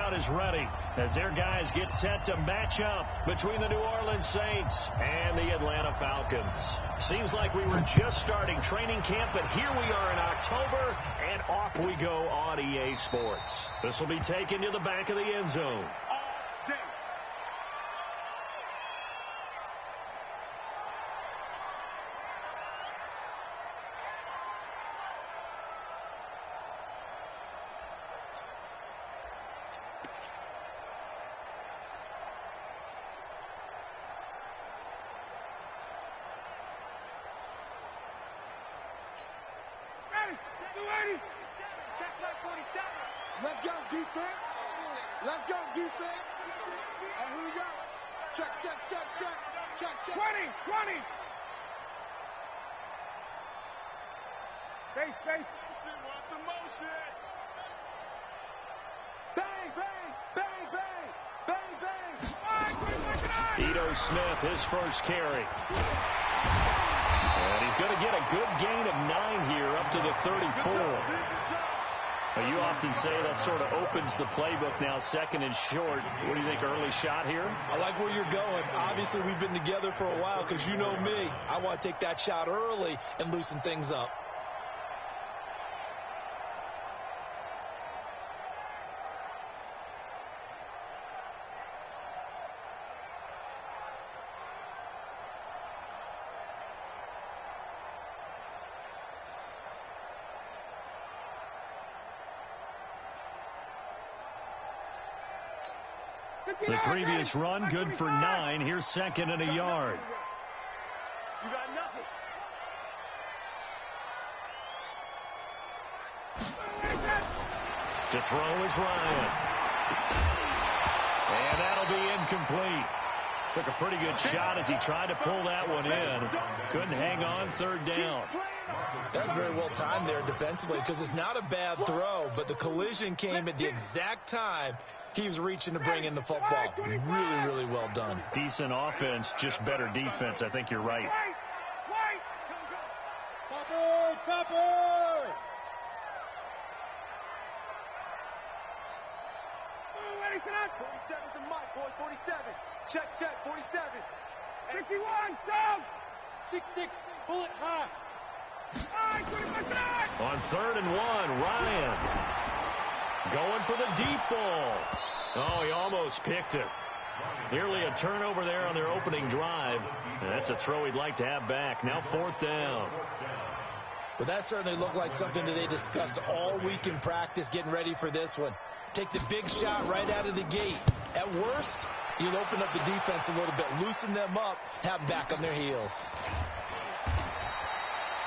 crowd is ready as their guys get set to match up between the New Orleans Saints and the Atlanta Falcons. Seems like we were just starting training camp, but here we are in October, and off we go on EA Sports. This will be taken to the back of the end zone. Let's go, defense. Let's go, defense. And here we go. Check, check, check, check. Check, check. 20. Face. What's the motion? Bang, bang, bang, bang. Bang, bang. Ito Smith, his first carry. And he's going to get a good gain of 9 here up to the 34. You often say that sort of opens the playbook now, second and short. What do you think, early shot here? I like where you're going. Obviously, we've been together for a while because you know me. I want to take that shot early and loosen things up. The previous run, good for 9. Here's second and a yard. You got nothing. To throw is Ryan. And that'll be incomplete. Took a pretty good shot as he tried to pull that one in. Couldn't hang on, third down. That's very well timed there defensively because it's not a bad throw, but the collision came at the exact time he was reaching to bring in the football. Really, really well done. Decent offense, just better defense. I think you're right. Topper! 47 to Mike, boys. 47. Check, 47. 51, down. 6-6, bullet high. On 3rd and 1, Ryan going for the deep ball. Oh, he almost picked it. Nearly a turnover there on their opening drive. That's a throw he'd like to have back. Now 4th down. Well, that certainly looked like something that they discussed all week in practice getting ready for this one. Take the big shot right out of the gate. At worst, you'll open up the defense a little bit, loosen them up, have them back on their heels.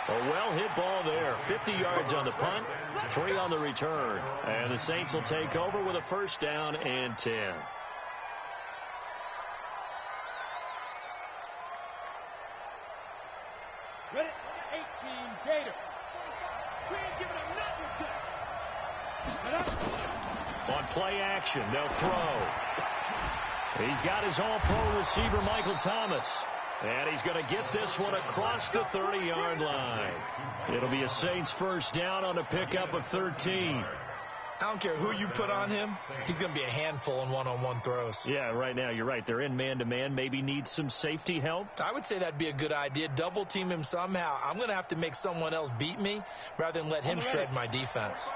A well-hit ball there. 50 yards on the punt, 3 on the return. And the Saints will take over with a 1st down and 10. Ready? 18, Gator. We ain't giving him nothing. On play action, they'll throw. He's got his all-pro receiver, Michael Thomas. And he's going to get this one across the 30-yard line. It'll be a Saints 1st down on a pickup of 13. I don't care who you put on him. He's going to be a handful in one-on-one throws. Yeah, right now, you're right. They're in man-to-man. Maybe need some safety help. I would say that'd be a good idea. Double team him somehow. I'm going to have to make someone else beat me rather than let him shred my defense.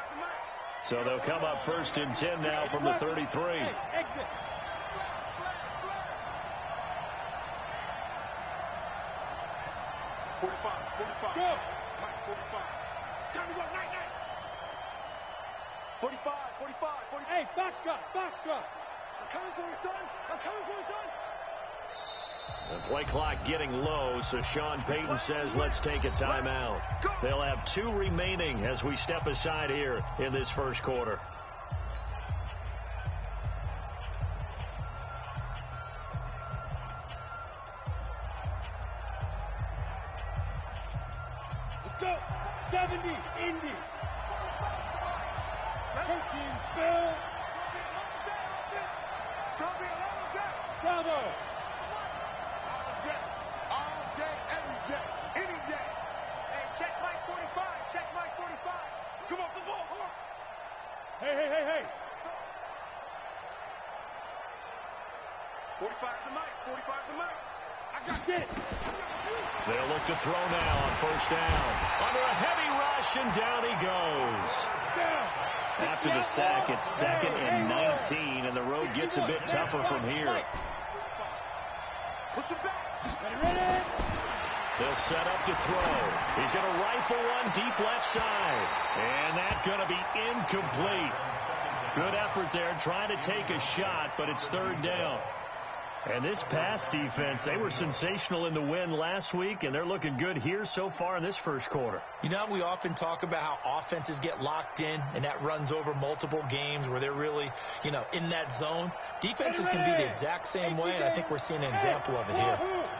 So they'll come up 1st and 10 now from the 33. Exit. Go. Mike, 45. Time to go, night. 45. Hey, foxtrot. I'm coming for you, son. The play clock getting low, so Sean Payton says let's take a timeout. They'll have 2 remaining as we step aside here in this 1st quarter. Let's go. 70, Indy. 13, Spill. Stop me alone, Bravo. All day, every day, any day. Hey, check Mike 45. Come off the ball, Hey. 45 to Mike. 45 to Mike. I got it. They'll look to throw now on first down. Under a heavy rush, and down he goes. After the sack, it's 2nd and 19, and the road gets a bit tougher from here. Push him back. They'll set up to throw. He's going to rifle one deep left side. And that's going to be incomplete. Good effort there trying to take a shot, but it's 3rd down. And this pass defense, they were sensational in the win last week, and they're looking good here so far in this first quarter. You know, we often talk about how offenses get locked in, and that runs over multiple games where they're really, in that zone. Defenses can be the exact same way, and I think we're seeing an example of it here.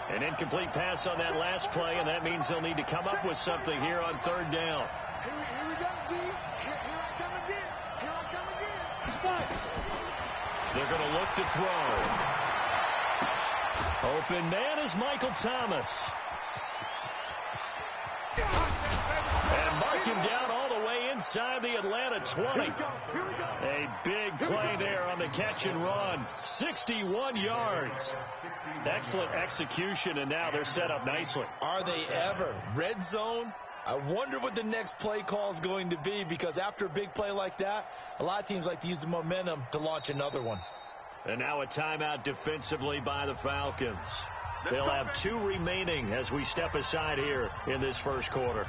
An incomplete pass on that last play, and that means they'll need to come up with something here on 3rd down. Here we go, D. Here I come again. Here I come again. They're going to look to throw. Open man is Michael Thomas. And mark him down all the way inside the Atlanta 20. A big play there on the catch and run. 61 yards. Excellent execution, and now they're set up nicely. Are they ever? Red zone? I wonder what the next play call is going to be, because after a big play like that, a lot of teams like to use the momentum to launch another one. And now a timeout defensively by the Falcons. They'll have 2 remaining as we step aside here in this first quarter.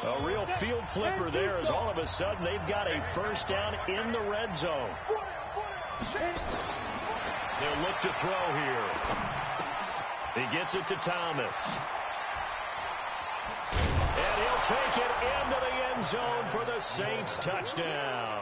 A real field flipper there, as all of a sudden they've got a first down in the red zone. They'll look to throw here. He gets it to Thomas. And he'll take it into the end zone for the Saints touchdown.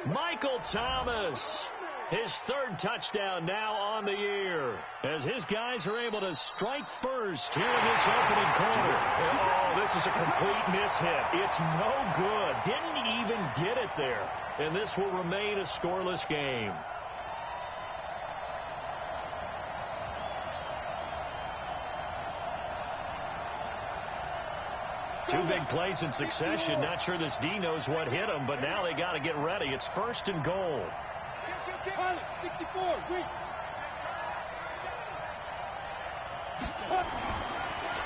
Michael Thomas, his 3rd touchdown now on the year, as his guys are able to strike first here in this opening quarter. Oh, this is a complete mishit. It's no good. Didn't even get it there. And this will remain a scoreless game. Two big plays in succession. Not sure this D knows what hit him, but now they got to get ready. It's 1st and goal. 64, wait.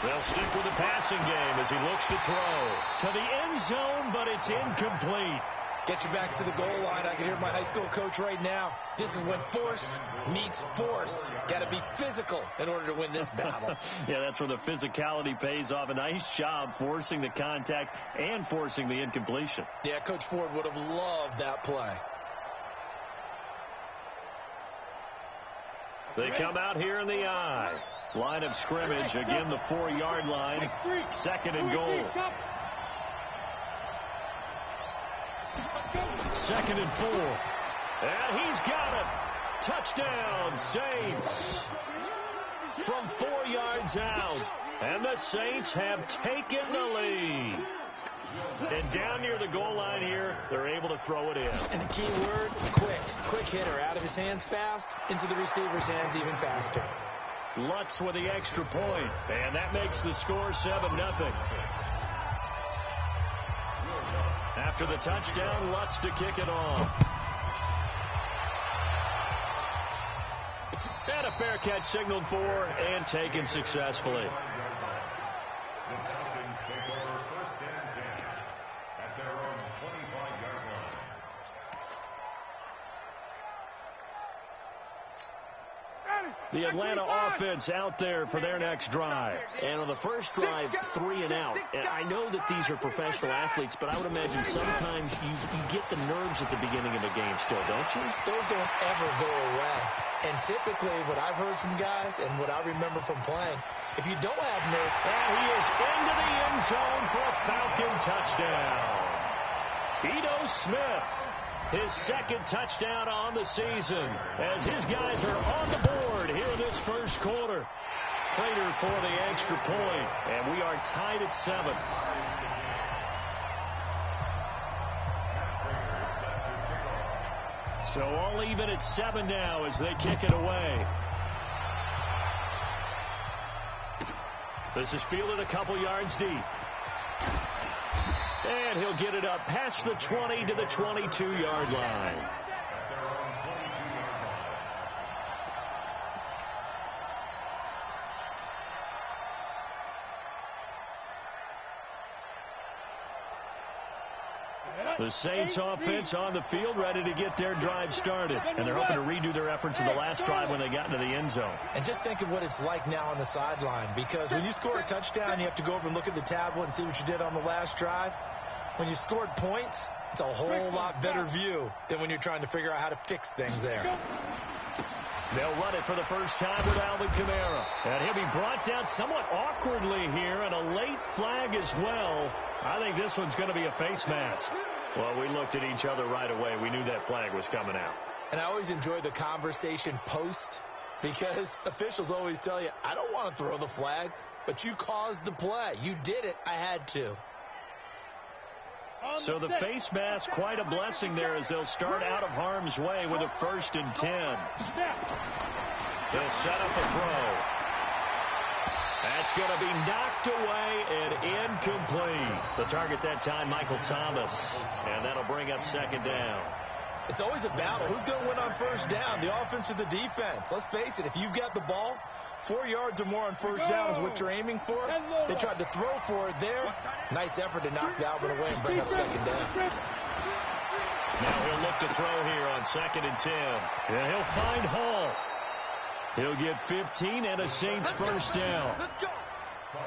They'll stick with the passing game as he looks to throw to the end zone, but it's incomplete. Get your backs to the goal line. I can hear my high school coach right now. This is when force meets force. Got to be physical in order to win this battle. Yeah, that's where the physicality pays off. A nice job forcing the contact and forcing the incompletion. Yeah, Coach Ford would have loved that play. They come out here in the I. Line of scrimmage, again the 4-yard line. 2nd and goal. 2nd and 4. And he's got it. Touchdown, Saints. From 4 yards out. And the Saints have taken the lead. And down near the goal line here, they're able to throw it in. And the key word, quick. Quick hitter. Out of his hands fast, into the receiver's hands even faster. Lutz with the extra point. And that makes the score 7-0. After the touchdown, Lutz to kick it off. And a fair catch signaled for and taken successfully. The Atlanta offense out there for their next drive. And on the first drive, 3 and out. And I know that these are professional athletes, but I would imagine sometimes you get the nerves at the beginning of a game still, don't you? Those don't ever go away. And typically what I've heard from guys and what I remember from playing, if you don't have nerves. And he is into the end zone for a Falcon touchdown. Ito Smith, his 2nd touchdown on the season, as his guys are on the board here in this first quarter. Prater for the extra point, and we are tied at 7. So all even at 7 now as they kick it away. This is fielded a couple yards deep. And he'll get it up past the 20 to the 22-yard line. The Saints offense on the field, ready to get their drive started. And they're hoping to redo their efforts in the last drive when they got into the end zone. And just think of what it's like now on the sideline, because when you score a touchdown, you have to go over and look at the tablet and see what you did on the last drive. When you scored points, it's a whole lot better view than when you're trying to figure out how to fix things there. They'll run it for the first time with Alvin Kamara. And he'll be brought down somewhat awkwardly here, and a late flag as well. I think this one's going to be a face mask. Well, we looked at each other right away. We knew that flag was coming out. And I always enjoy the conversation post, because officials always tell you, I don't want to throw the flag, but you caused the play. You did it. I had to. So the face mask, quite a blessing there as they'll start out of harm's way with a 1st and 10. They'll set up a throw. That's going to be knocked away and incomplete. The target that time, Michael Thomas. And that'll bring up 2nd down. It's always a battle. Who's going to win on 1st down, the offense or the defense? Let's face it, if you've got the ball, 4 yards or more on 1st down is what you're aiming for. They tried to throw for it there. Nice effort to knock that one away and bring up 2nd down. Now he'll look to throw here on 2nd and 10. And he'll find Hall. He'll get 15 and a Saints 1st down.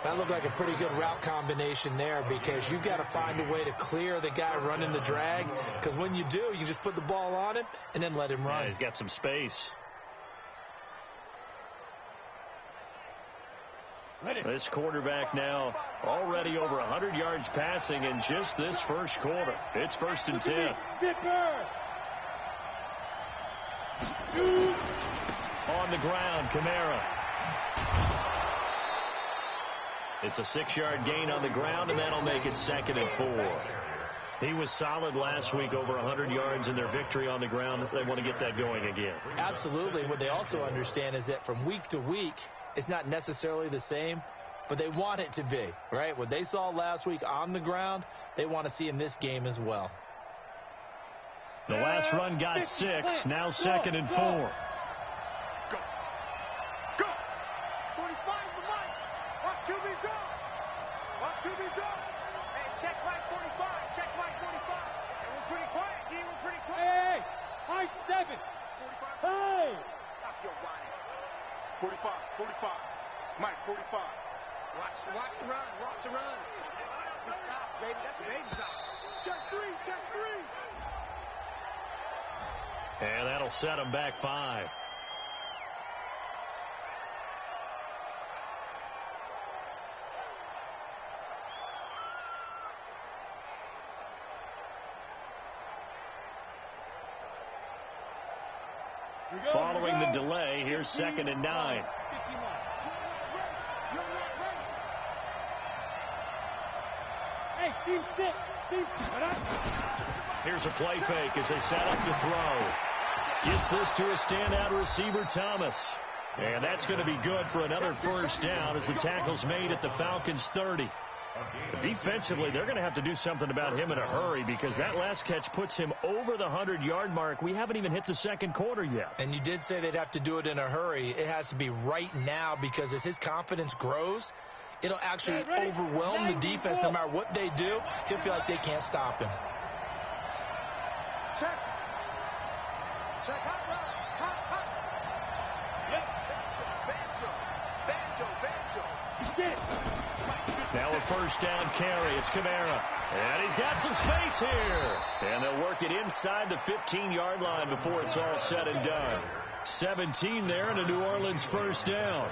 That looked like a pretty good route combination there, because you've got to find a way to clear the guy running the drag, because when you do, you just put the ball on him and then let him run. Yeah, he's got some space. This quarterback now already over 100 yards passing in just this first quarter. It's 1st and 10. On the ground, Kamara. It's a 6-yard gain on the ground, and that'll make it 2nd and 4. He was solid last week, over 100 yards in their victory on the ground. They want to get that going again. Absolutely. What they also understand is that from week to week, it's not necessarily the same, but they want it to be, right? What they saw last week on the ground, they want to see in this game as well. The last run got 6, now 2nd and 4. Go. Go. 45 the mic. Watch QB go. Watch QB go. Hey, check right 45. Check right 45. And we're pretty quiet, D. We're pretty quiet. Hey, high 7. 45. Hey. Stop your whining. 45. 45. Mike, 45. Watch the run. Watch the run. Good stop, baby. That's a baby stop. Check 3. Check 3. And that'll set them back 5. Following the delay, here's 2nd and 9. Hey, team 6. Here's a play fake as they set up to throw. Gets this to a standout receiver, Thomas. And that's going to be good for another 1st down as the tackle's made at the Falcons' 30. Defensively, they're going to have to do something about him in a hurry, because that last catch puts him over the 100-yard mark. We haven't even hit the 2nd quarter yet. And you did say they'd have to do it in a hurry. It has to be right now, because as his confidence grows, it'll actually overwhelm the defense. No matter what they do, he'll feel like they can't stop him. Check. Check. Hot run. Hot. Yep. Banjo. Now a 1st down carry. It's Kamara. And he's got some space here. And they'll work it inside the 15-yard line before it's all said and done. 17 there and a New Orleans 1st down.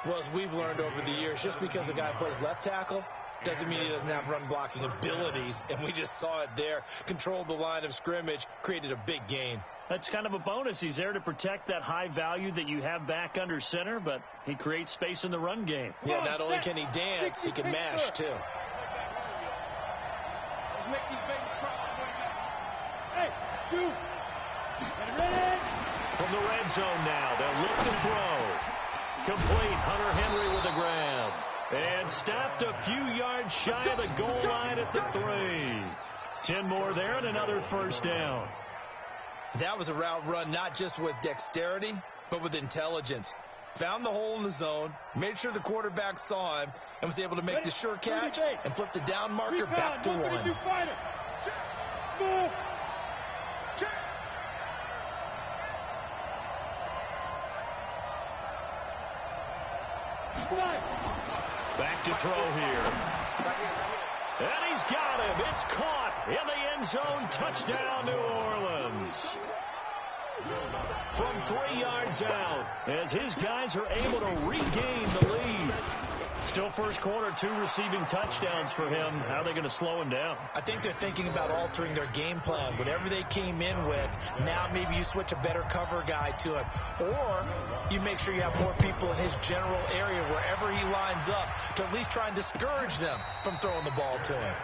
Well, as we've learned over the years, just because a guy plays left tackle doesn't mean he doesn't have run blocking abilities. And we just saw it there. Controlled the line of scrimmage, created a big gain. That's kind of a bonus. He's there to protect that high value that you have back under center, but he creates space in the run game. Yeah, not only can he dance, he can mash, too. Let's make these babies cry. Hey, 2. From the red zone now, they'll look to throw. Complete. Hunter Henry with a grab. And stopped a few yards shy of the goal line at the 3. 10 more there and another first down. That was a route run not just with dexterity, but with intelligence. Found the hole in the zone, made sure the quarterback saw him, and was able to make the sure catch and flip the down marker back to 1. Small. Back to throw here. And he's got him. It's caught in the end zone. Touchdown, New Orleans. From 3 yards out, as his guys are able to regain the lead. Still first quarter, 2 receiving touchdowns for him. How are they going to slow him down? I think they're thinking about altering their game plan. Whatever they came in with, now maybe you switch a better cover guy to him. Or you make sure you have more people in his general area wherever he lines up to at least try and discourage them from throwing the ball to him.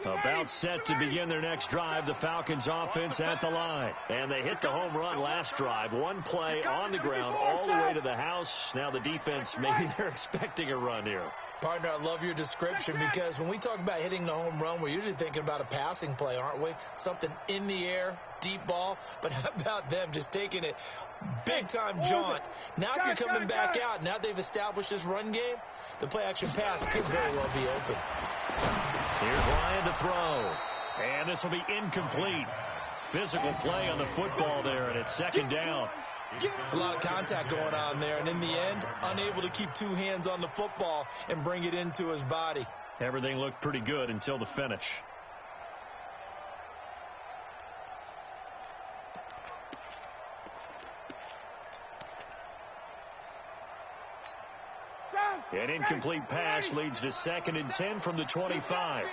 About set to begin their next drive, the Falcons offense at the line. And they hit the home run last drive. 1 play on the ground all the way to the house. Now the defense, maybe they're expecting a run here. Partner, I love your description because when we talk about hitting the home run, we're usually thinking about a passing play, aren't we? Something in the air, deep ball. But how about them just taking it big-time jaunt? Now if you're coming back out, now they've established this run game, the play-action pass could very well be open. Here's Ryan to throw. And this will be incomplete. Physical play on the football there, and it's second down. It's a lot of contact going on there, and in the end, unable to keep 2 hands on the football and bring it into his body. Everything looked pretty good until the finish. An incomplete pass leads to 2nd and 10 from the 25.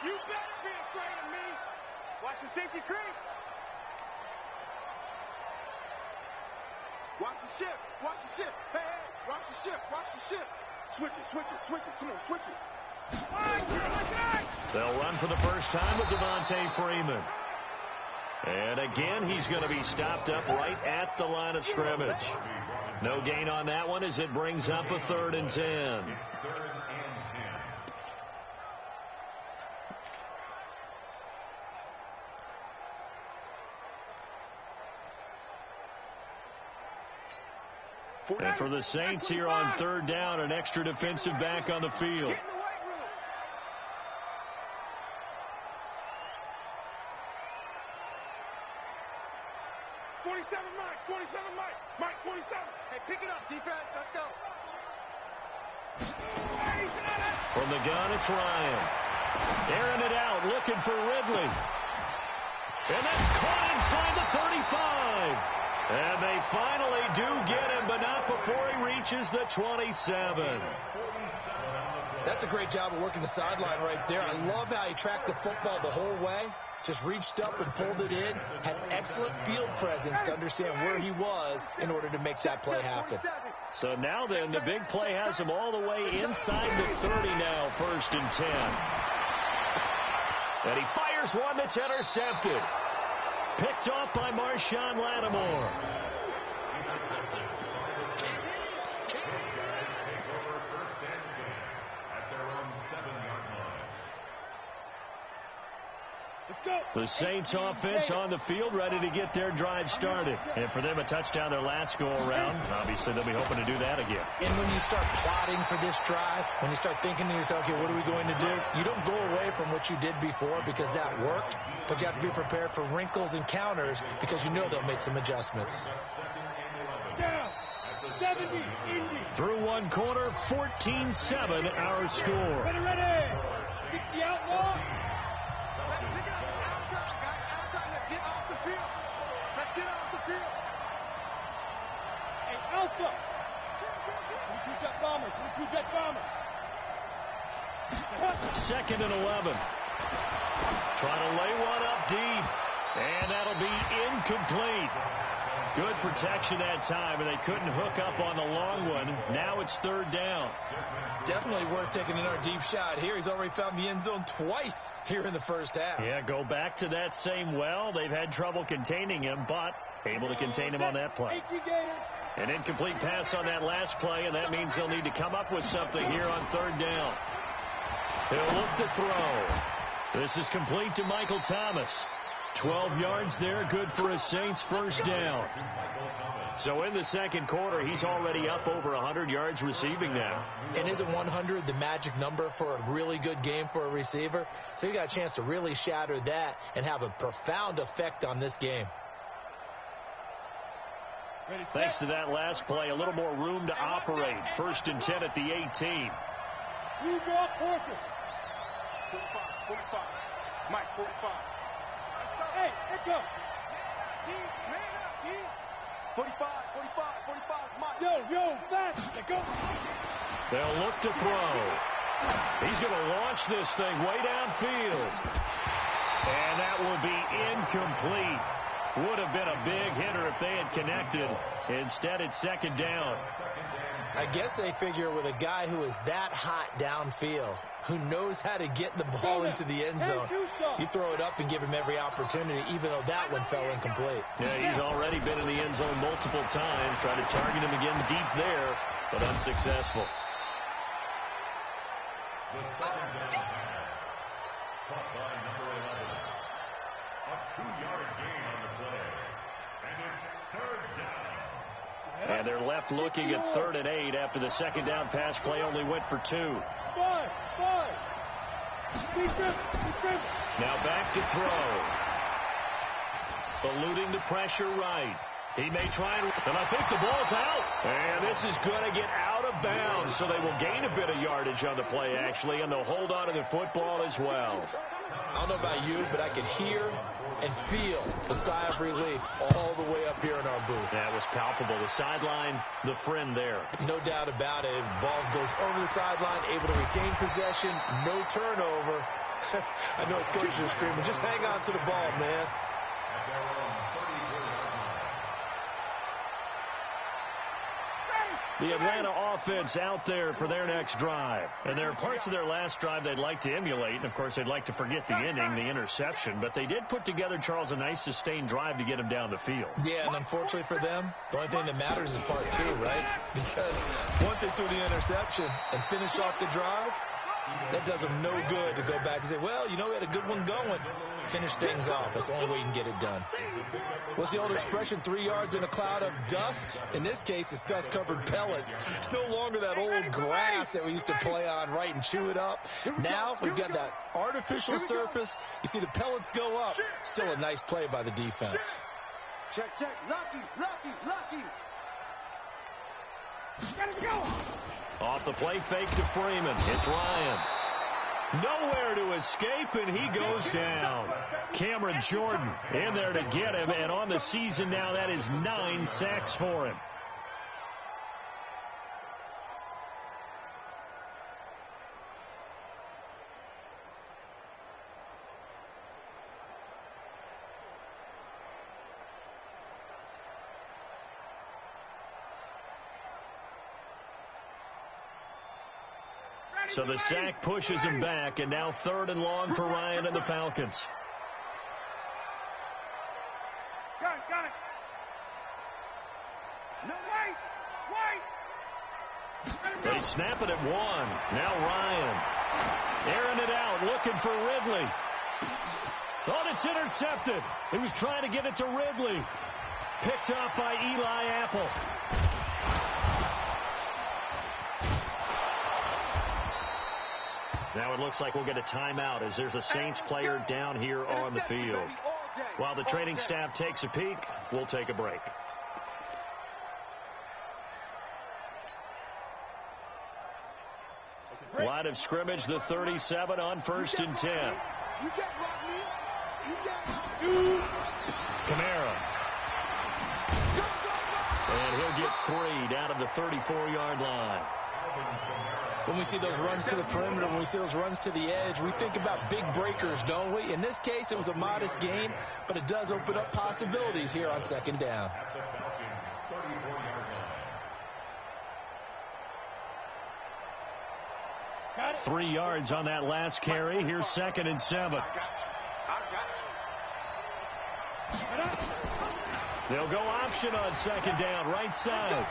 You better be afraid of me. Watch the safety creep. Watch the shift. Watch the shift. Hey, hey. Watch the shift. Watch the shift. Switch it. Switch it. Switch it. Come on, switch it. They'll run for the first time with Devontae Freeman. And again, he's going to be stopped up right at the line of scrimmage. No gain on that one as it brings up a 3rd and 10. It's 3rd and 10. And for the Saints here on 3rd down, an extra defensive back on the field. 47, Mike. 47, Mike. Mike, 47. Hey, pick it up, defense. Let's go. From the gun, it's Ryan. Airing it out, looking for Ridley. And that's caught inside the 35. And they finally do get him, but not before he reaches the 27. That's a great job of working the sideline right there. I love how he tracked the football the whole way. Just reached up and pulled it in. Had excellent field presence to understand where he was in order to make that play happen. So now then, the big play has him all the way inside the 30 now, 1st and 10. And he fires one that's intercepted. Picked off by Marshawn Lattimore. The Saints offense on the field ready to get their drive started. And for them, a touchdown their last go-around. Obviously, they'll be hoping to do that again. And when you start plotting for this drive, when you start thinking to yourself, okay, what are we going to do? You don't go away from what you did before because that worked, but you have to be prepared for wrinkles and counters because you know they'll make some adjustments. Down. 70, Indy. Through one quarter, 14-7 our score. Ready. 60 outlaw. Alpha. 22 jet bomber. 22 jet bomber. 2nd and 11. Trying to lay one up deep. And that'll be incomplete. Good protection that time, and they couldn't hook up on the long one. Now it's third down. Definitely worth taking another deep shot here. He's already found the end zone twice here in the first half. Yeah, go back to that same well. They've had trouble containing him, but able to contain him on that play. An incomplete pass on that last play, and that means they'll need to come up with something here on third down. He'll look to throw. This is complete to Michael Thomas. 12 yards there, good for a Saints first down. So in the second quarter, he's already up over 100 yards receiving now. And isn't 100 the magic number for a really good game for a receiver? So he got a chance to really shatter that and have a profound effect on this game. Thanks to that last play, a little more room to operate. First and 10 at the 18. You draw Porter. 45. Mike, 45. Hey, here go. Man up, 45, Mike. Yo, fast. Go. They'll look to throw. He's going to launch this thing way downfield. And that will be incomplete. Would have been a big hitter if they had connected. Instead, it's second down. I guess they figure with a guy who is that hot downfield, who knows how to get the ball into the end zone, you throw it up and give him every opportunity, even though that one fell incomplete. Yeah, he's already been in the end zone multiple times. Tried to target him again deep there, but unsuccessful. The second down pass, caught by number 11. A 2-yard gain on the play. And it's third down. And they're left looking at 3rd and 8 after the second down pass play only went for 2. Five. Now back to throw. Eluding the pressure right. He may try and I think the ball's out. And this is going to get out of bounds, so they will gain a bit of yardage on the play, actually, and they'll hold on to the football as well. I don't know about you, but I could hear and feel the sigh of relief all the way up here in our booth. That was palpable. The sideline, the friend there. No doubt about it. Ball goes over the sideline, able to retain possession, no turnover. I know his coaches are screaming, just hang on to the ball, man. The Atlanta offense out there for their next drive. And there are parts of their last drive they'd like to emulate. And, of course, they'd like to forget the inning, the interception. But they did put together, Charles, a nice sustained drive to get him down the field. Yeah, and unfortunately for them, the only thing that matters is part 2, right? Because once they threw the interception and finished off the drive, that does them no good to go back and say, well, you know, we had a good one going. Finish things off. That's the only way you can get it done. What's the old expression, 3 yards in a cloud of dust? In this case, it's dust-covered pellets. It's no longer that old grass that we used to play on, right, and chew it up. Now we've got that artificial surface. You see the pellets go up. Still a nice play by the defense. Check. Lucky. Gotta go. Off the play fake to Freeman. It's Ryan. Nowhere to escape, and he goes down. Cameron Jordan in there to get him, and on the season now, that is 9 sacks for him. So the sack pushes him back, and now 3rd and long for Ryan and the Falcons. Got it. No, wait. They snap it at 1. Now Ryan. Airing it out, looking for Ridley. Oh, it's intercepted. He was trying to get it to Ridley. Picked up by Eli Apple. Now it looks like we'll get a timeout as there's a Saints player down here on the field. While the training staff takes a peek, we'll take a break. Line of scrimmage, the 37 on 1st and 10. You can't block me. You can't block Two. Kamara. And he'll get 3 down to the 34-yard line. When we see those runs to the perimeter, when we see those runs to the edge, we think about big breakers, don't we? In this case, it was a modest gain, but it does open up possibilities here on second down. At the Falcons' 34-yard line. 3 yards on that last carry. Here's 2nd and 7. They'll go option on 2nd down, right side.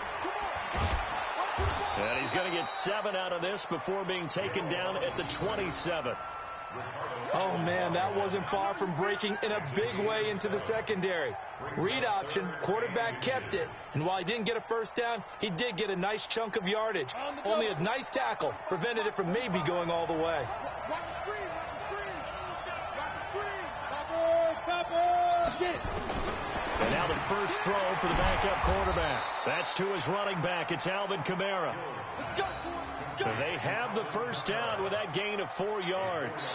And he's going to get 7 out of this before being taken down at the 27. Oh, man, that wasn't far from breaking in a big way into the secondary. Read option, quarterback kept it, and while he didn't get a first down, he did get a nice chunk of yardage. Only a nice tackle prevented it from maybe going all the way. Watch the screen, watch the screen. Watch the screen. Get it. And now the first throw for the backup quarterback. That's to his running back. It's Alvin Kamara. Let's go. Let's go. They have the first down with that gain of 4 yards.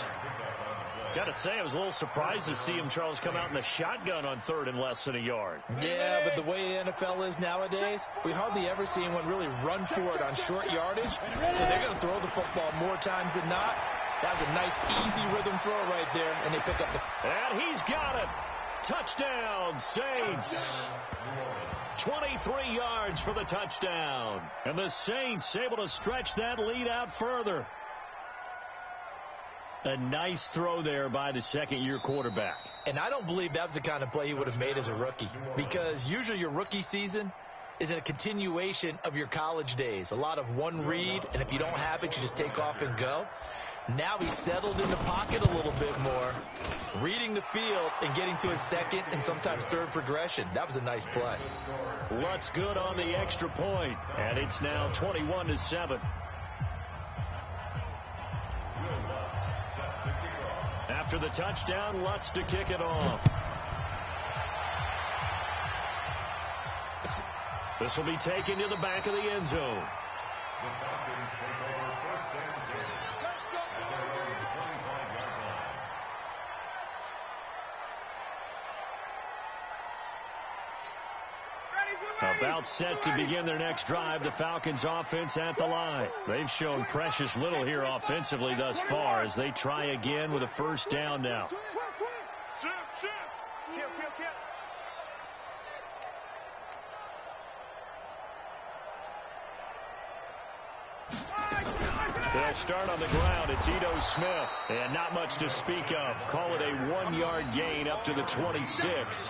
Got to say, I was a little surprised to see him, Charles, come out in the shotgun on 3rd and less than a yard. Yeah, but the way the NFL is nowadays, we hardly ever see anyone really run for it on short yardage. So they're going to throw the football more times than not. That was a nice, easy rhythm throw right there, and they pick up the... And he's got it. Touchdown, Saints. 23 yards for the touchdown. And the Saints able to stretch that lead out further. A nice throw there by the second-year quarterback. And I don't believe that was the kind of play he would have made as a rookie, because usually your rookie season is a continuation of your college days. A lot of one read, and if you don't have it, you just take off and go. Now he's settled in the pocket a little bit more, reading the field and getting to his second and sometimes third progression. That was a nice play. Lutz good on the extra point, and it's now 21-7. After the touchdown, Lutz to kick it off. This will be taken to the back of the end zone. The Falcons take over 1st and 10 at their own 25-yard line. About set to begin their next drive, the Falcons offense at the line. They've shown precious little here offensively thus far as they try again with a first down now. Kill. They'll start on the ground. It's Ito Smith. And not much to speak of. Call it a 1-yard gain up to the 26.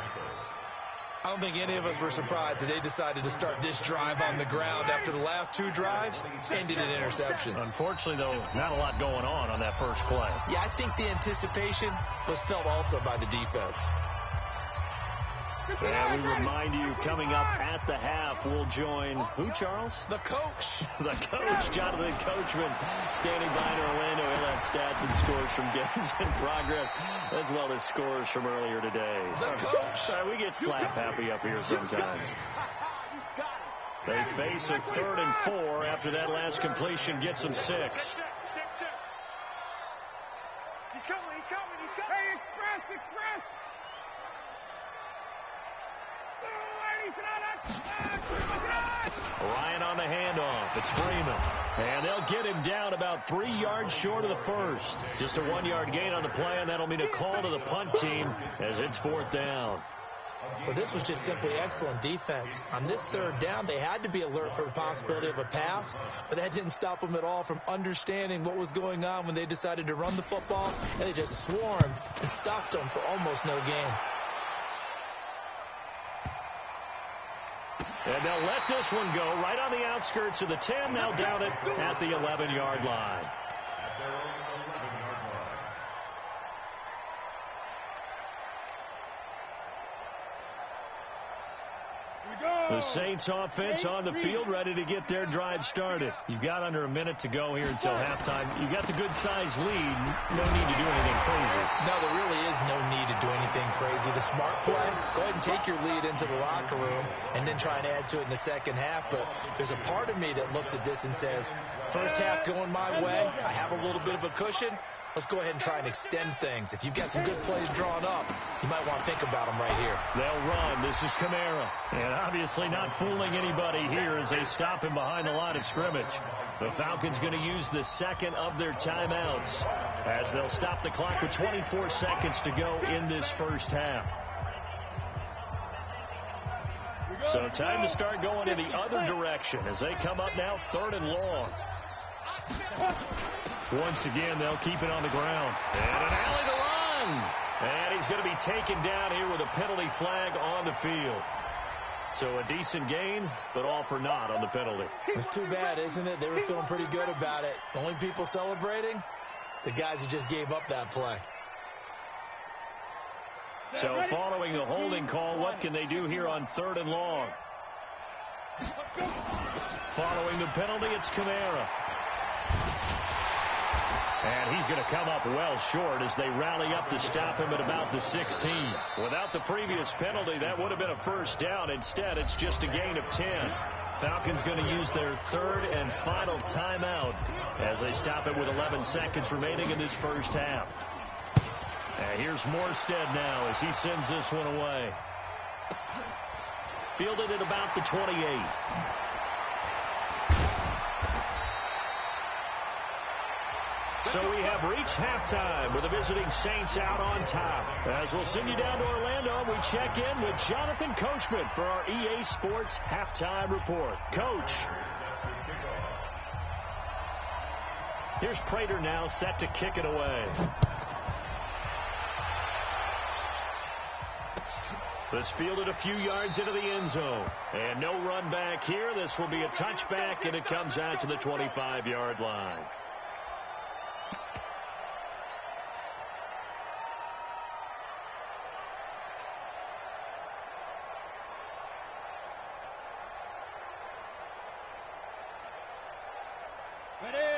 I don't think any of us were surprised that they decided to start this drive on the ground after the last 2 drives ended in interceptions. Unfortunately, though, not a lot going on that first play. Yeah, I think the anticipation was felt also by the defense. And we remind you, coming up at the half, we'll join who, Charles? The coach. The coach, Jonathan Coachman, standing by in Orlando. He'll have stats and scores from games in progress, as well as scores from earlier today. The coach. Sorry, we get slap happy up here sometimes. They face a 3rd and 4 after that last completion gets them 6. He's coming. Hey, express. Ryan on the handoff. It's Freeman. And they'll get him down about 3 yards short of the first. Just a 1-yard gain on the play, and that'll mean a call to the punt team as it's 4th down. Well, this was just simply excellent defense. On this 3rd down, they had to be alert for the possibility of a pass, but that didn't stop them at all from understanding what was going on when they decided to run the football, and they just swarmed and stopped them for almost no gain. And they'll let this one go right on the outskirts of the 10. They'll down it at the 11-yard line. At their own 11-yard line. The Saints offense on the field ready to get their drive started. You've got under a minute to go here until halftime. You've got the good-sized lead. No need to do anything crazy. No, there really is no need to do anything crazy. The smart play, go ahead and take your lead into the locker room and then try and add to it in the second half. But there's a part of me that looks at this and says, first half going my way, I have a little bit of a cushion. Let's go ahead and try and extend things. If you've got some good plays drawn up, you might want to think about them right here. They'll run. This is Kamara. And obviously not fooling anybody here as they stop him behind the line of scrimmage. The Falcons going to use the second of their timeouts as they'll stop the clock with 24 seconds to go in this first half. So time to start going in the other direction as they come up now 3rd and long. Once again, they'll keep it on the ground. And an alley to run. And he's going to be taken down here with a penalty flag on the field. So a decent gain, but all for naught on the penalty. It's too bad, isn't it? They were feeling pretty good about it. The only people celebrating, the guys who just gave up that play. So following the holding call, what can they do here on 3rd and long? Following the penalty, it's Kamara. And he's going to come up well short as they rally up to stop him at about the 16. Without the previous penalty, that would have been a first down. Instead, it's just a gain of 10. Falcons going to use their 3rd and final timeout as they stop it with 11 seconds remaining in this first half. And here's Morstead now as he sends this one away. Fielded at about the 28. So we have reached halftime with the visiting Saints out on top. As we'll send you down to Orlando, we check in with Jonathan Coachman for our EA Sports Halftime Report. Coach. Here's Prater now set to kick it away. This fielded a few yards into the end zone. And no run back here. This will be a touchback, and it comes out to the 25-yard line.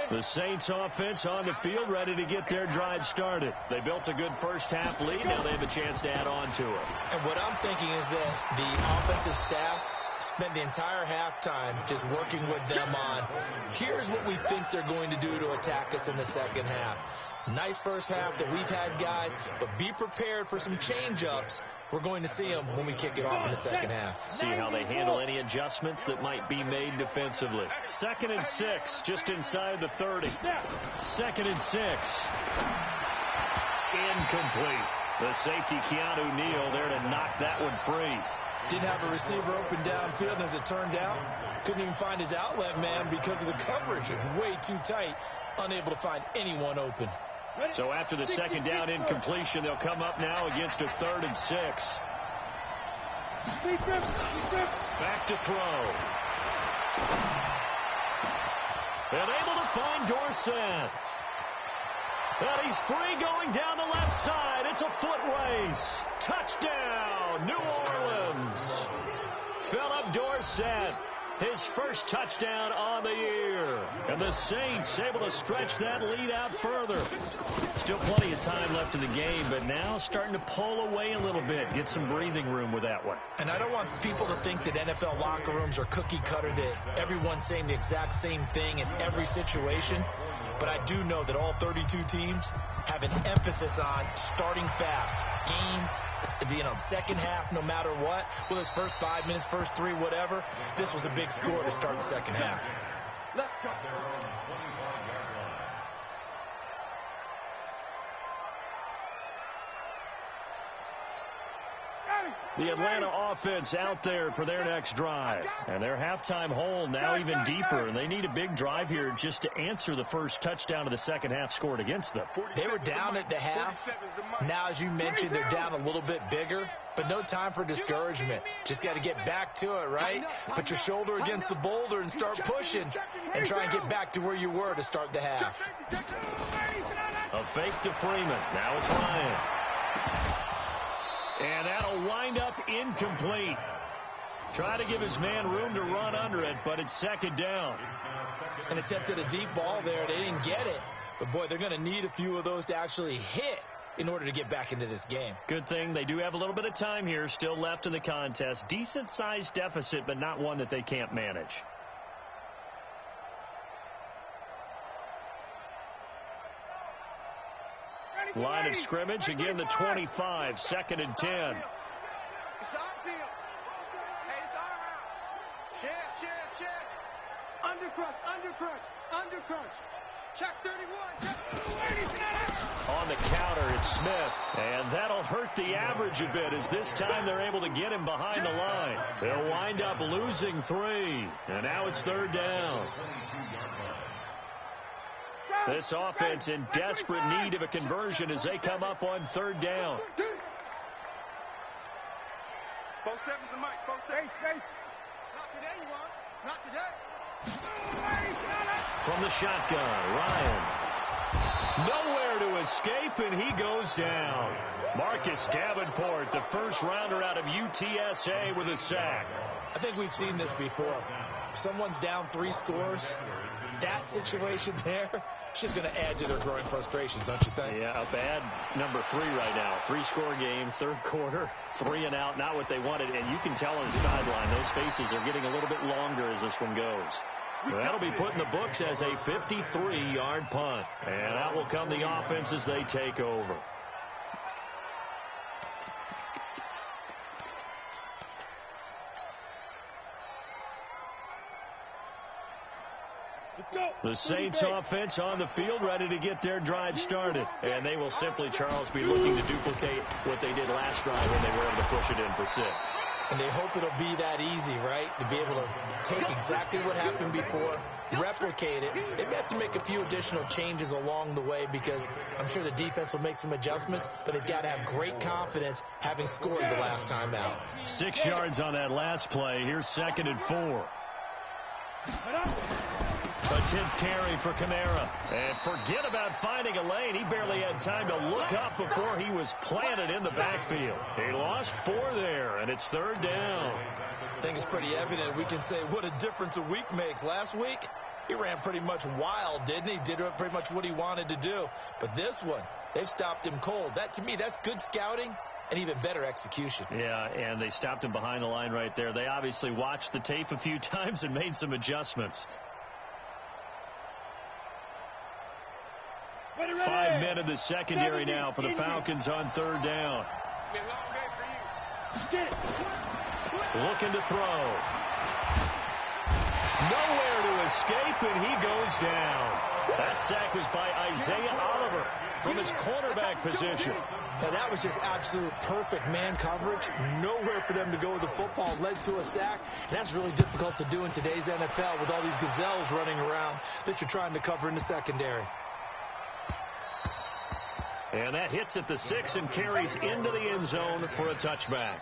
The Saints offense on the field, ready to get their drive started. They built a good first half lead. Now they have a chance to add on to it. And what I'm thinking is that the offensive staff spent the entire halftime just working with them on, here's what we think they're going to do to attack us in the second half. Nice first half that we've had, guys, but be prepared for some change-ups. We're going to see them when we kick it off in the second half. See how they handle any adjustments that might be made defensively. 2nd and 6, just inside the 30. 2nd and 6. Incomplete. The safety, Keanu Neal, there to knock that one free. Didn't have a receiver open downfield, and as it turned out, couldn't even find his outlet man because of the coverage. It was way too tight, unable to find anyone open. So after the second down incompletion, they'll come up now against a 3rd and 6. Back to throw. And able to find Dorsett. And he's free going down the left side. It's a foot race. Touchdown, New Orleans. Philip Dorsett, his first touchdown on the year. And the Saints able to stretch that lead out further. Still plenty of time left in the game, but now starting to pull away a little bit. Get some breathing room with that one. And I don't want people to think that NFL locker rooms are cookie cutter, that everyone's saying the exact same thing in every situation. But I do know that all 32 teams have an emphasis on starting fast. Second half, no matter what, whether it's first 5 minutes, first 3, whatever, this was a big score to start the second half. Let's go. The Atlanta offense out there for their next drive. And their halftime hole now even deeper. And they need a big drive here just to answer the first touchdown of the second half scored against them. They were down at the half. Now, as you mentioned, they're down a little bit bigger. But no time for discouragement. Just got to get back to it, right? Put your shoulder against the boulder and start pushing. And try and get back to where you were to start the half. A fake to Freeman. Now it's Ryan. And that'll wind up incomplete. Try to give his man room to run under it, but it's second down. And attempted a deep ball there. They didn't get it. But, boy, they're going to need a few of those to actually hit in order to get back into this game. Good thing they do have a little bit of time here still left in the contest. Decent-sized deficit, but not one that they can't manage. Line of scrimmage, again the 25, 2nd and 10. It's our field. Hey, it's our house. Check. Undercrush. Under crunch. Check 31. Check 31. On the counter, it's Smith. And that'll hurt the average a bit as this time they're able to get him behind the line. They'll wind up losing 3. And now it's third down. This offense in desperate need of a conversion as they come up on third down. Both sevens and Mike. Both sevens. Not today, you are. Not today. From the shotgun, Ryan. Nowhere to escape, and he goes down. Marcus Davenport, the first rounder out of UTSA, with a sack. I think we've seen this before. If someone's down 3 scores, that situation there, it's just going to add to their growing frustrations, don't you think? Yeah, a bad number 3 right now. 3-score game, third quarter, 3 and out, not what they wanted. And you can tell on the sideline, those faces are getting a little bit longer as this one goes. That'll be put in the books as a 53-yard punt. And out will come the offense as they take over. The Saints offense on the field, ready to get their drive started. And they will simply, Charles, be looking to duplicate what they did last drive when they were able to push it in for 6. And they hope it'll be that easy, right? To be able to take exactly what happened before, replicate it. They may have to make a few additional changes along the way because I'm sure the defense will make some adjustments, but they've got to have great confidence having scored the last time out. 6 yards on that last play. Here's 2nd and 4. A 10th carry for Kamara. And forget about finding a lane. He barely had time to look up before he was planted in the backfield. He lost 4 there, and it's third down. I think it's pretty evident. We can say what a difference a week makes. Last week, he ran pretty much wild, didn't he? Did pretty much what he wanted to do. But this one, they've stopped him cold. That, to me, that's good scouting and even better execution. Yeah, and they stopped him behind the line right there. They obviously watched the tape a few times and made some adjustments. 5 men in the secondary now for the Falcons on third down. It's been a long day for you. Looking to throw. Nowhere to escape, and he goes down. That sack was by Isaiah Oliver from his cornerback position. Now, that was just absolute perfect man coverage. Nowhere for them to go with the football. Led to a sack. And that's really difficult to do in today's NFL with all these gazelles running around that you're trying to cover in the secondary. And that hits at the 6 and carries into the end zone for a touchback.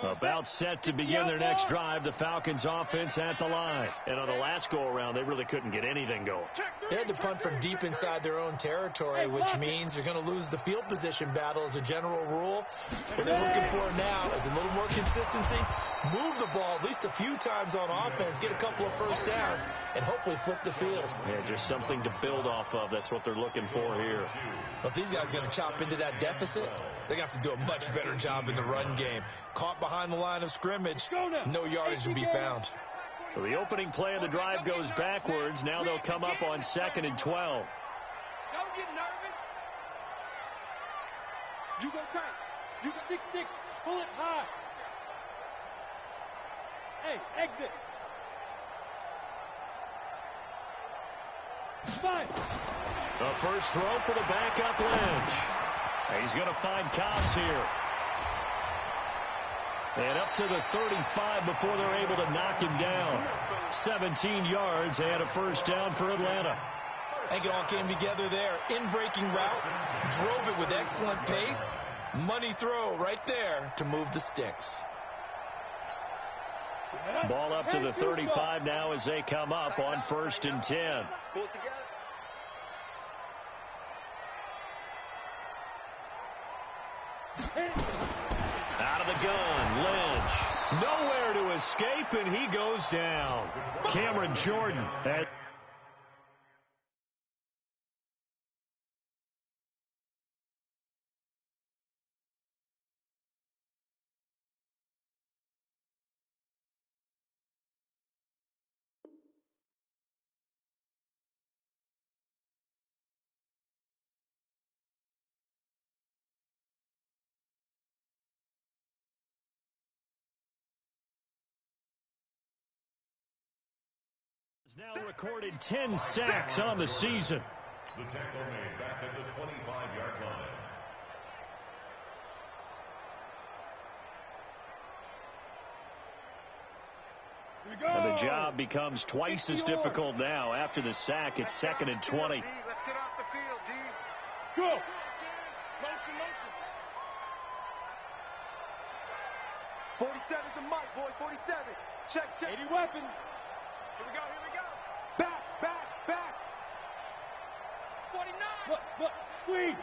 About set to begin their next drive, the Falcons offense at the line. And on the last go-around, they really couldn't get anything going. They had to punt from deep inside their own territory, which means you're going to lose the field position battle as a general rule. What they're looking for now is a little more consistency, move the ball at least a few times on offense, get a couple of first downs, and hopefully flip the field. Yeah, just something to build off of. That's what they're looking for here. But if these guys are going to chop into that deficit, they're going to have to do a much better job in the run game. Caught behind the line of scrimmage, no yardage to be found. So the opening play of the drive goes backwards. Now they'll come up on 2nd and 12. Don't get nervous. You go tight. You go 6-6. Pull it high. Hey, exit. 5. The first throw for the backup Lynch. He's going to find Cobbs here. And up to the 35 before they're able to knock him down. 17 yards and a first down for Atlanta. I think it all came together there. In-breaking route, drove it with excellent pace. Money throw right there to move the sticks. Ball up to the 35 now as they come up on 1st and 10. pull it together. Nowhere to escape, and he goes down. Cameron Jordan. Now recorded 10 sacks on the season. The tackle made back at the 25-yard line. Here we go. And the job becomes twice as difficult now. After the sack, it's 2nd and 20. D, let's get off the field, D. Go. Motion, motion. 47's a Mike, boys. 47. Check, check. 80 weapon. Here we go, here we go. Back, back, back. 49. Look, squeeze.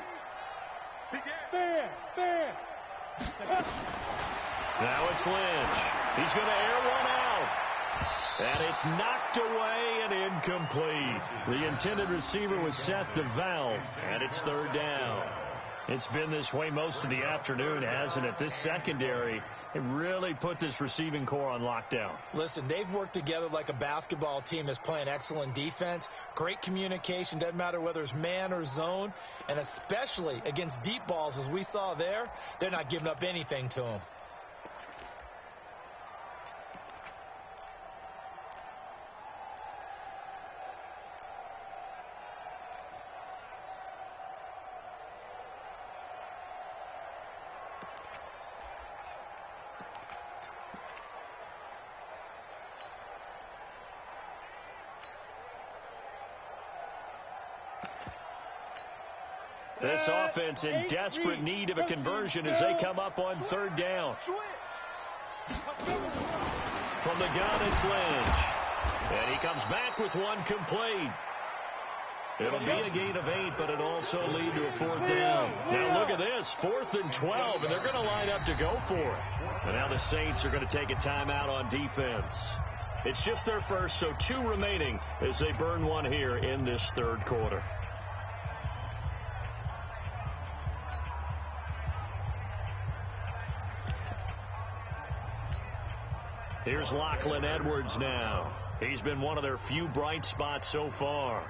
Begin. Bam. Now it's Lynch. He's going to air one out. And it's knocked away and incomplete. The intended receiver was set to Valve, and it's 3rd down. It's been this way most of the afternoon, hasn't it? This secondary, it really put this receiving core on lockdown. Listen, they've worked together like a basketball team that's playing excellent defense. Great communication, doesn't matter whether it's man or zone. And especially against deep balls, as we saw there, they're not giving up anything to them. This offense in desperate need of a conversion as they come up on 3rd down. From the gun, it's Lynch. And he comes back with one complete. It'll be a gain of 8, but it'll also lead to a 4th down. Now look at this, 4th and 12, and they're going to line up to go for it. And now the Saints are going to take a timeout on defense. It's just their first, so 2 remaining as they burn one here in this 3rd quarter. Here's Lachlan Edwards now. He's been one of their few bright spots so far.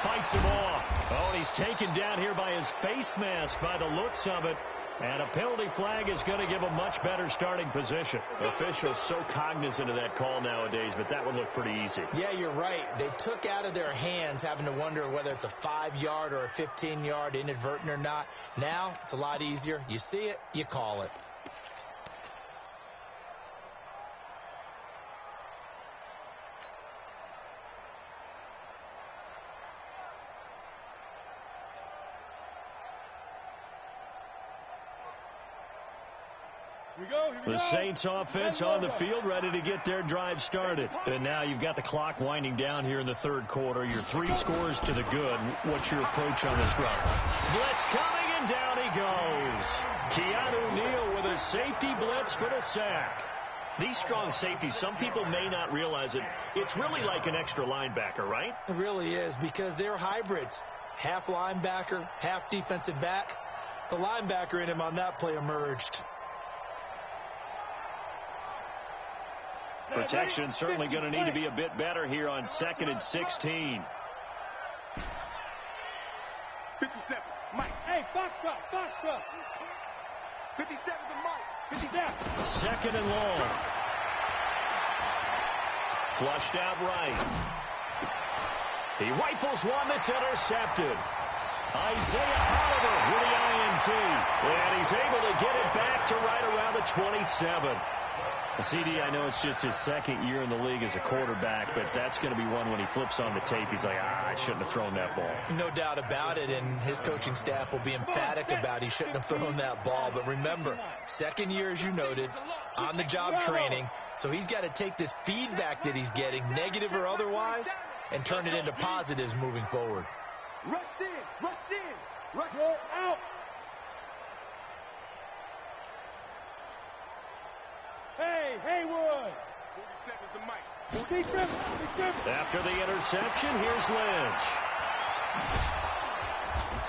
Fights him off. Oh, and he's taken down here by his face mask by the looks of it. And a penalty flag is going to give a much better starting position. Officials so cognizant of that call nowadays, but that would look pretty easy. Yeah, you're right. They took out of their hands having to wonder whether it's a 5-yard or a 15-yard inadvertent or not. Now, it's a lot easier. You see it, you call it. The Saints offense on the field ready to get their drive started. And now you've got the clock winding down here in the 3rd quarter. Your 3 scores to the good. What's your approach on this drive? Blitz coming, and down he goes. Keanu Neal with a safety blitz for the sack. These strong safeties, some people may not realize it. It's really like an extra linebacker, right? It really is, because they're hybrids. Half linebacker, half defensive back. The linebacker in him on that play emerged. Protection certainly going to need to be a bit better here on 2nd and 16. 57, Mike. Hey, Foxtrot. 57's a Mike. 57. 2nd and long. Flushed out right. He rifles one that's intercepted. Isaiah Oliver with the INT. And he's able to get it back to right around the 27. CD, I know it's just his 2nd year in the league as a quarterback, but that's going to be one when he flips on the tape. He's like, I shouldn't have thrown that ball. No doubt about it, and his coaching staff will be emphatic about he shouldn't have thrown that ball. But remember, 2nd year, as you noted, on-the-job training, so he's got to take this feedback that he's getting, negative or otherwise, and turn it into positives moving forward. Rush in. Rush in. Rush Roll out. Hey, Haywood. 47's the mic. Be driven. After the interception, here's Lynch.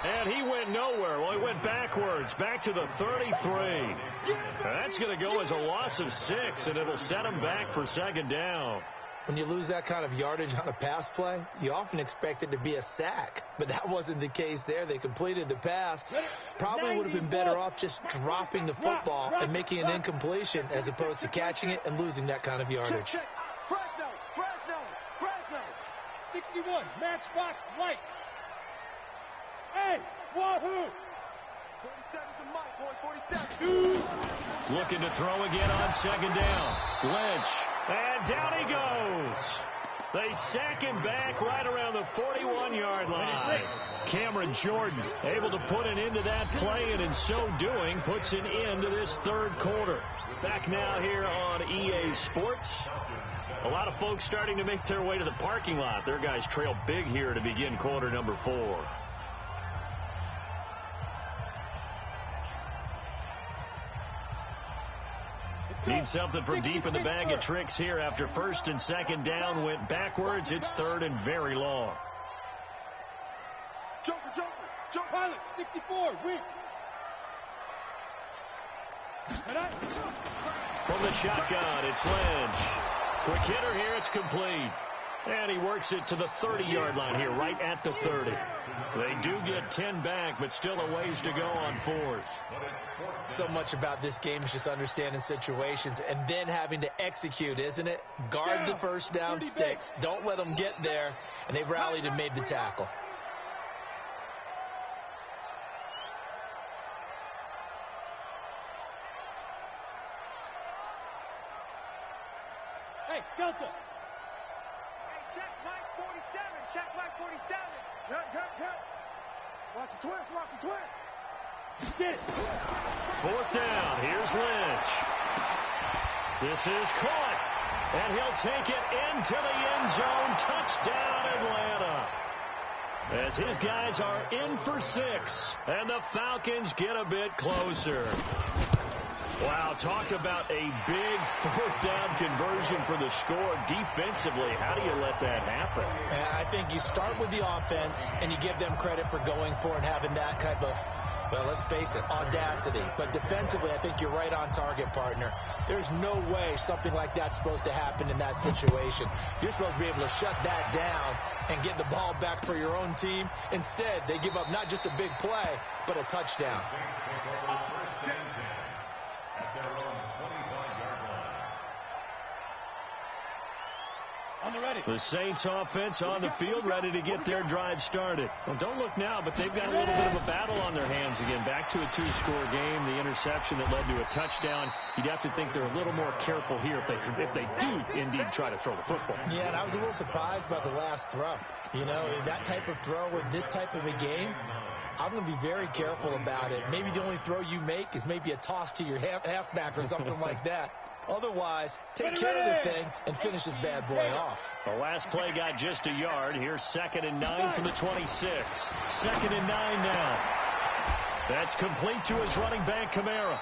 And he went nowhere. Well, he went backwards, back to the 33. That's going to go as a loss of 6, and it'll set him back for second down. When you lose that kind of yardage on a pass play, you often expect it to be a sack. But that wasn't the case there. They completed the pass. Probably would have been better off just dropping the football and making an incompletion as opposed to catching it and losing that kind of yardage. Check. Fresno. 61, matchbox lights. Hey, wahoo! 47's the mic, boy. 47. Looking to throw again on second down. Lynch. And down he goes. They sack him back right around the 41-yard line. Cameron Jordan able to put an end to that play, and in so doing puts an end to this third quarter. Back now here on EA Sports. A lot of folks starting to make their way to the parking lot. Their guys trail big here to begin quarter number 4. Need something from deep in the bag of tricks here after first and second down went backwards. It's third and very long. Jumper. Pilot, 64, wing. From the shotgun, it's Lynch. Quick hitter here, it's complete. And he works it to the 30-yard line here, right at the 30. They do get 10 back, but still a ways to go on fourth. So much about this game is just understanding situations and then having to execute, isn't it? Guard the first down sticks. Don't let them get there. And they've rallied and made the tackle. Hey, Delta. Check Mike 47. Check Mike 47. Cut. Watch the twist. Get it. Fourth down. Here's Lynch. This is caught. And he'll take it into the end zone. Touchdown, Atlanta. As his guys are in for 6. And the Falcons get a bit closer. Wow, talk about a big fourth down conversion for the score. Defensively, how do you let that happen? And I think you start with the offense, and you give them credit for going for it and having that kind of, well, let's face it, audacity. But defensively, I think you're right on target, partner. There's no way something like that's supposed to happen in that situation. You're supposed to be able to shut that down and get the ball back for your own team. Instead, they give up not just a big play, but a touchdown. At their own 25-yard line. On the ready. The Saints offense on the field, ready to get their drive started. Well, don't look now, but they've got a little bit of a battle on their hands again. Back to a 2-score game. The interception that led to a touchdown. You'd have to think they're a little more careful here if they do indeed try to throw the football. Yeah, and I was a little surprised by the last throw. You know, that type of throw with this type of a game, I'm going to be very careful about it. Maybe the only throw you make is maybe a toss to your halfback or something like that. Otherwise, take care of the thing and finish this bad boy off. The last play got just a yard. Here's 2nd and 9 from the 26. 2nd and 9 now. That's complete to his running back, Kamara.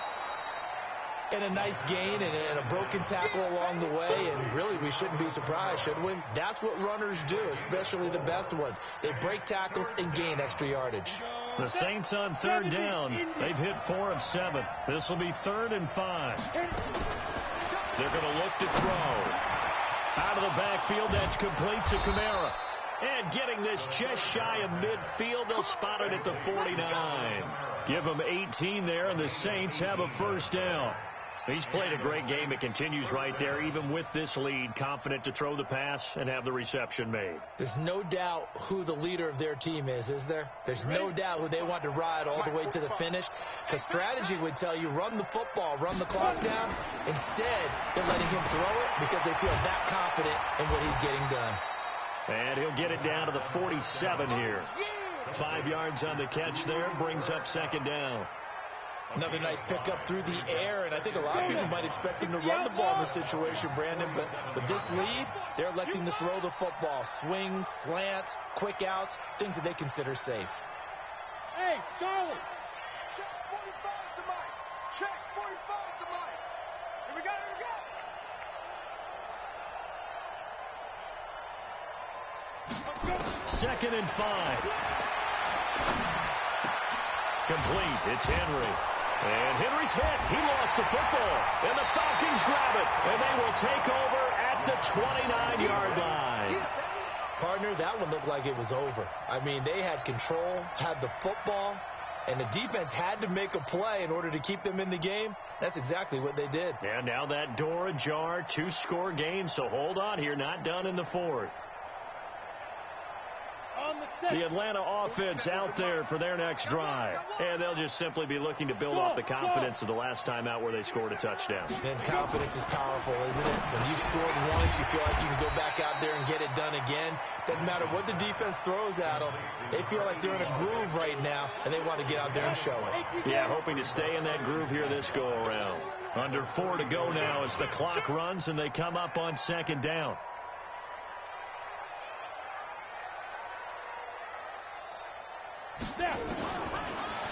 And a nice gain and a broken tackle along the way, and really we shouldn't be surprised, should we? That's what runners do, especially the best ones. They break tackles and gain extra yardage. The Saints on third down. They've hit 4 of 7. This will be 3rd and 5. They're going to look to throw. Out of the backfield, that's complete to Kamara. And getting this just shy of midfield, they'll spot it at the 49. Give them 18 there, and the Saints have a first down. He's played a great game. It continues right there, even with this lead, confident to throw the pass and have the reception made. There's no doubt who the leader of their team is there? There's no doubt who they want to ride all the way to the finish. Because strategy would tell you, run the football, run the clock down. Instead, they're letting him throw it because they feel that confident in what he's getting done. And he'll get it down to the 47 here. 5 yards on the catch there, brings up 2nd down. Another nice pickup through the air, and I think a lot of people might expect him to run the ball in this situation, Brandon, but with this lead, they're electing to throw the football. Swings, slants, quick outs, things that they consider safe. Hey, Charlie! Check 45 to Mike. Check 45 to Mike. Here we go, here we go. Second and 5. Complete. It's Henry. And Henry's hit. He lost the football. And the Falcons grab it. And they will take over at the 29-yard line. Partner, that one looked like it was over. I mean, they had control, had the football, and the defense had to make a play in order to keep them in the game. That's exactly what they did. And now that door ajar, 2-score game. So hold on here. Not done in the fourth. The Atlanta offense out there for their next drive. And they'll just simply be looking to build off the confidence of the last time out where they scored a touchdown. And confidence is powerful, isn't it? When you scored once, you feel like you can go back out there and get it done again. Doesn't matter what the defense throws at them. They feel like they're in a groove right now, and they want to get out there and show it. Yeah, hoping to stay in that groove here this go-around. Under 4 to go now as the clock runs and they come up on second down.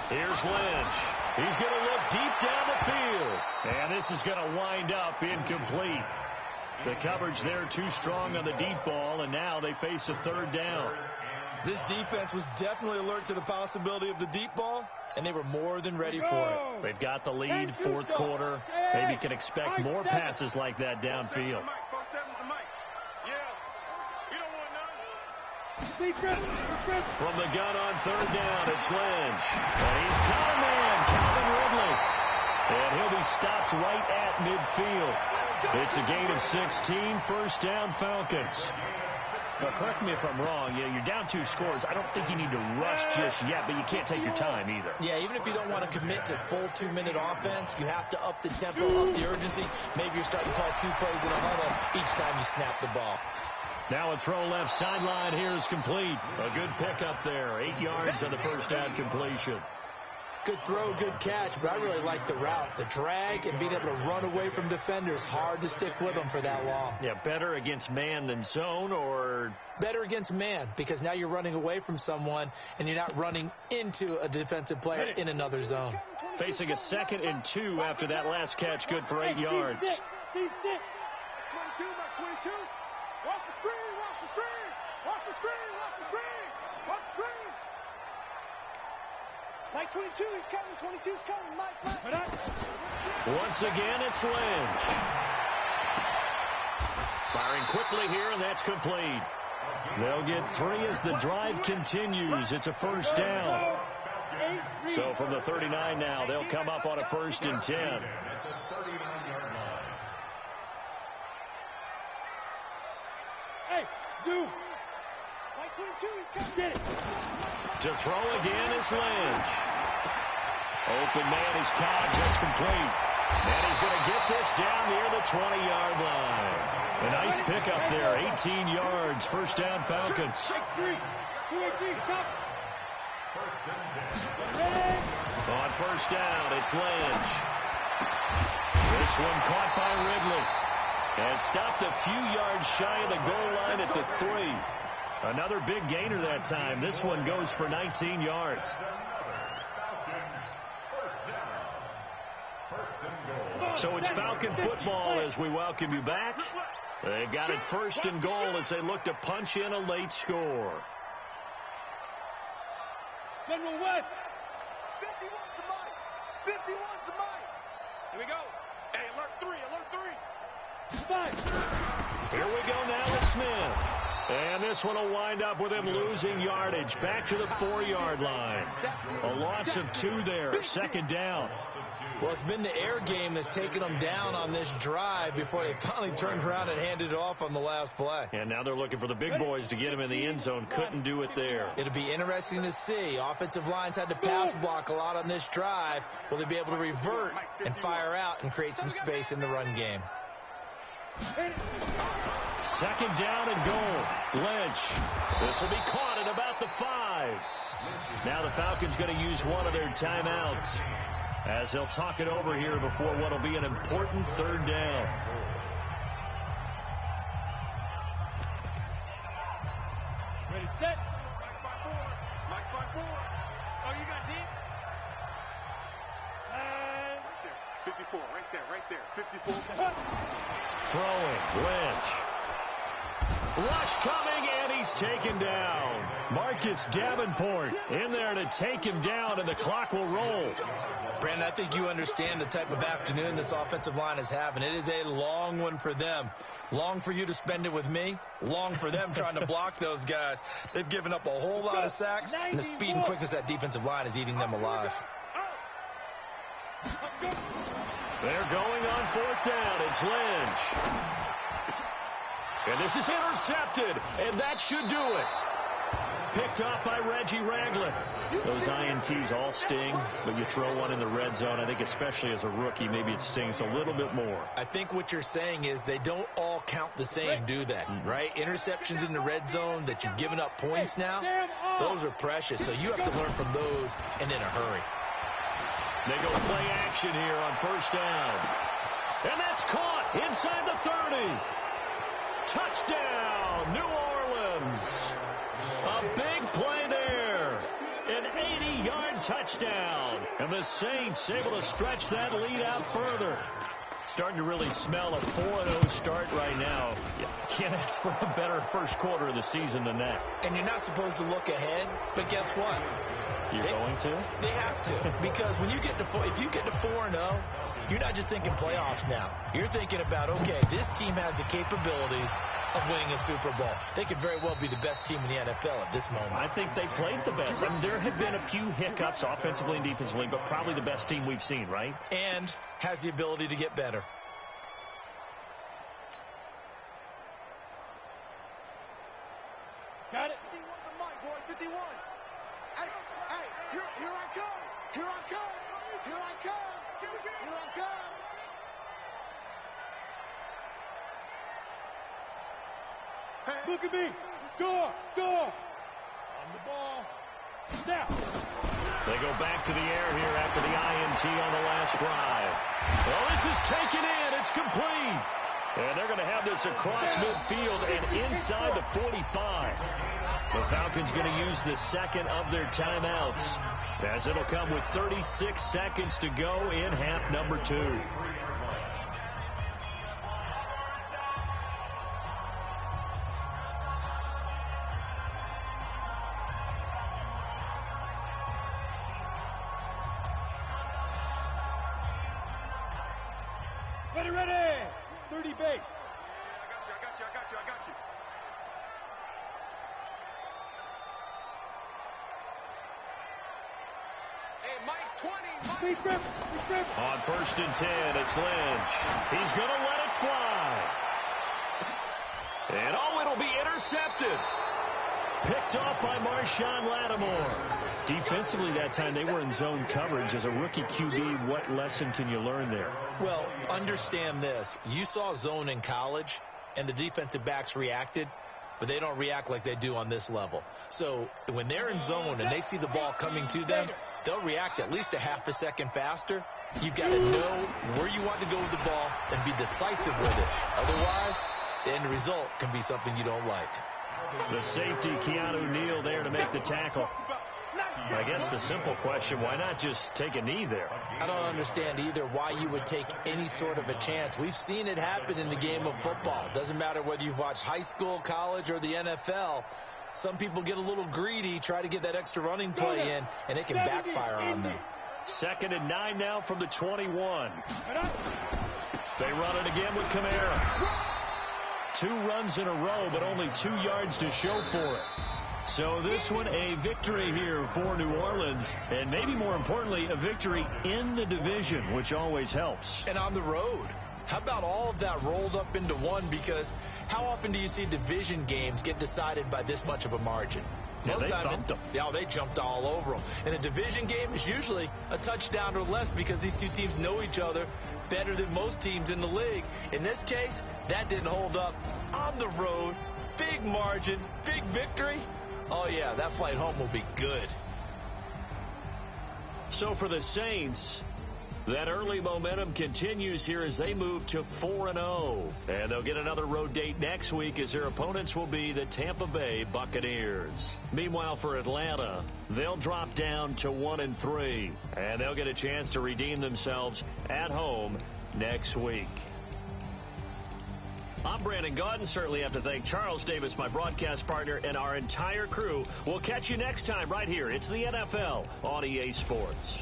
Here's Lynch. He's going to look deep down the field. And this is going to wind up incomplete. The coverage there too strong on the deep ball, and now they face a third down. This defense was definitely alert to the possibility of the deep ball, and they were more than ready for it. They've got the lead, fourth quarter. Maybe can expect more passes like that downfield. From the gun on third down, it's Lynch. And he's got a man, Calvin Ridley. And he'll be stopped right at midfield. It's a gain of 16, first down Falcons. Well, correct me if I'm wrong. Yeah, you're down 2 scores. I don't think you need to rush just yet, but you can't take your time either. Yeah, even if you don't want to commit to full 2-minute offense, you have to up the tempo, up the urgency. Maybe you're starting to call 2 plays in a huddle each time you snap the ball. Now a throw left sideline here is complete. A good pickup there. 8 yards on the first down completion. Good throw, good catch, but I really like the route. The drag and being able to run away from defenders. Hard to stick with them for that long. Yeah, better against man than zone, or? Better against man, because now you're running away from someone and you're not running into a defensive player in another zone. Facing a 2nd and 2 after that last catch, good for 8 yards. 22, Mike 22. Watch the screen, watch the screen. Watch the screen, watch the screen. Watch the screen. Mike 22, he's coming. 22's coming. Mike. Once again, it's Lynch. Firing quickly here, and that's complete. They'll get 3 as the drive continues. It's a first down. So from the 39 now, they'll come up on a 1st and 10. Hey, Zoo. Mike 22, he's coming. Get it. To throw again is Lynch. Open man, he's caught. That's complete. And he's going to get this down near the 20-yard line. A nice pickup there, 18 yards. First down, Falcons. 6-3. 2-18, chop. On first down, it's Lynch. This one caught by Ridley. And stopped a few yards shy of the goal line at the 3. Another big gainer that time. This one goes for 19 yards. So it's Falcon football as we welcome you back. They got it 1st and goal as they look to punch in a late score. General West. 51's the Mike. 51's the Mike. Here we go. Hey, alert 3, alert 3. Here we go now with Smith. And this one will wind up with him losing yardage. Back to the 4-yard line. A loss of 2 there. 2nd down. Well, it's been the air game that's taken them down on this drive before they finally turned around and handed it off on the last play. And now they're looking for the big boys to get him in the end zone. Couldn't do it there. It'll be interesting to see. Offensive lines had to pass block a lot on this drive. Will they be able to revert and fire out and create some space in the run game? 2nd down and goal. Lynch. This will be caught at about the 5. Now the Falcons going to use one of their timeouts. as they'll talk it over here before what will be an important third down. Ready, set. Mike by 4. Mike by 4. Oh, you got deep? And Right there. 54. Right there. 54. Throwing, Lynch. Rush coming, and he's taken down. Marcus Davenport in there to take him down, and the clock will roll. Brandon, I think you understand the type of afternoon this offensive line is having. It is a long one for them. Long for you to spend it with me. Long for them trying to block those guys. They've given up a whole lot of sacks, and the speed and quickness of that defensive line is eating them alive. They're going on fourth down. It's Lynch. And this is intercepted, and that should do it. Picked off by Reggie Ragland. Those INTs all sting, but you throw one in the red zone. I think especially as a rookie, maybe it stings a little bit more. I think what you're saying is they don't all count the same, do they? Right? Interceptions in the red zone that you've given up points now, those are precious. So you have to learn from those and in a hurry. They go play action here on first down. And that's caught inside the 30. Touchdown, New Orleans. A big play there. An 80-yard touchdown. And the Saints able to stretch that lead out further. Starting to really smell a 4-0 start right now. You can't ask for a better first quarter of the season than that. And you're not supposed to look ahead, but guess what? You're going to? They have to, because when you get to if you get to 4-0, you're not just thinking playoffs now. You're thinking about, okay, this team has the capabilities of winning a Super Bowl. They could very well be the best team in the NFL at this moment. I think they played the best. I mean, there have been a few hiccups offensively and defensively, but probably the best team we've seen, right? And has the ability to get better. got it. 51 to Mike, boy. 51. Hey, here I come. Here I come. Here I come. Here I come. Hey. Look at me. Score. On the ball. Snap. They go back to the air here after the INT on the last drive. Well, this is taken in. It's complete. And they're going to have this across midfield and inside the 45. The Falcons going to use the second of their timeouts, as it'll come with 36 seconds to go in half number 2. Ready. 30 base. I got you. Hey, Mike, 20. Please grip. On first and 10, it's Lynch. He's going to let it fly. And it'll be intercepted. Picked off by Marshawn Lattimore. Defensively that time, they were in zone coverage. As a rookie QB, what lesson can you learn there? Well, understand this. You saw zone in college, and the defensive backs reacted, but they don't react like they do on this level. So when they're in zone and they see the ball coming to them, they'll react at least a half a second faster. You've got to know where you want to go with the ball and be decisive with it. Otherwise, the end result can be something you don't like. The safety, Keanu Neal, there to make the tackle. I guess the simple question, why not just take a knee there? I don't understand either why you would take any sort of a chance. We've seen it happen in the game of football. It doesn't matter whether you've watched high school, college, or the NFL. Some people get a little greedy, try to get that extra running play in, and it can backfire on them. 2nd and 9 now from the 21. They run it again with Kamara. 2 runs in a row, but only 2 yards to show for it. So this one, a victory here for New Orleans, and maybe more importantly, a victory in the division, which always helps. And on the road. How about all of that rolled up into one? Because how often do you see division games get decided by this much of a margin? Yeah, they thumped them. Yeah, they jumped all over them. And a division game is usually a touchdown or less because these two teams know each other better than most teams in the league. In this case, that didn't hold up. On the road, big margin, big victory. Oh, yeah, that flight home will be good. So for the Saints, That early momentum continues here as they move to 4-0. And they'll get another road date next week as their opponents will be the Tampa Bay Buccaneers. Meanwhile, for Atlanta, they'll drop down to 1-3. And they'll get a chance to redeem themselves at home next week. I'm Brandon Gaudin. Certainly have to thank Charles Davis, my broadcast partner, and our entire crew. We'll catch you next time right here. It's the NFL on EA Sports.